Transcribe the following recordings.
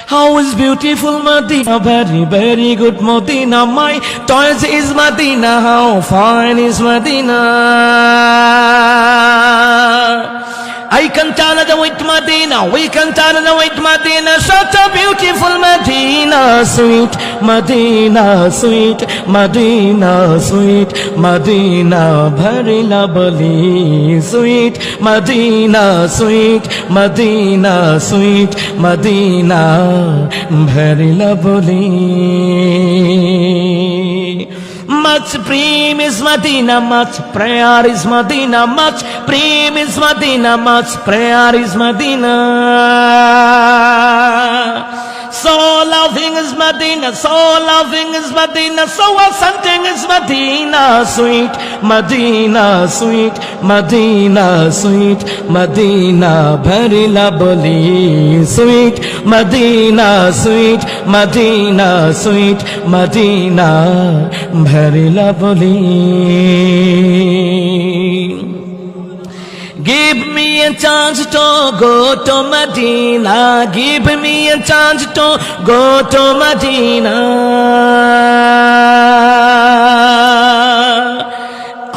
How is beautiful Medina, very, very good Medina. My choice is Medina, how fine is Medina. I can challenge with Medina, we can challenge with Medina. Such a beautiful Medina, sweet Medina, sweet Medina, sweet Medina, very lovely, sweet Medina, sweet Medina, sweet Medina, very lovely. Much prem is Medina, much prayer is Medina, much prem is Medina, much prayer is Medina. So loving is Medina, so loving is Medina, so ascending is Medina, sweet Medina, sweet Medina, sweet Medina, very lovely, sweet Medina, sweet Medina, sweet Medina, very lovely. Give me a chance to go to Medina. Give me a chance to go to Medina.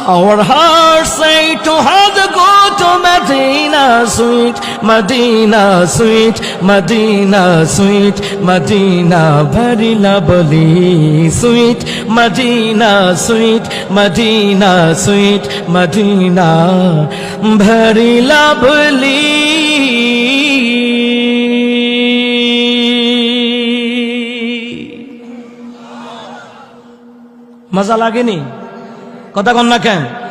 Our hearts say to have to go to Medina, sweet Medina, sweet Medina, sweet Medina, very lovely, sweet Medina, sweet Medina, sweet Medina, very lovely. মজা লাগেনি? কথা কন না কেন?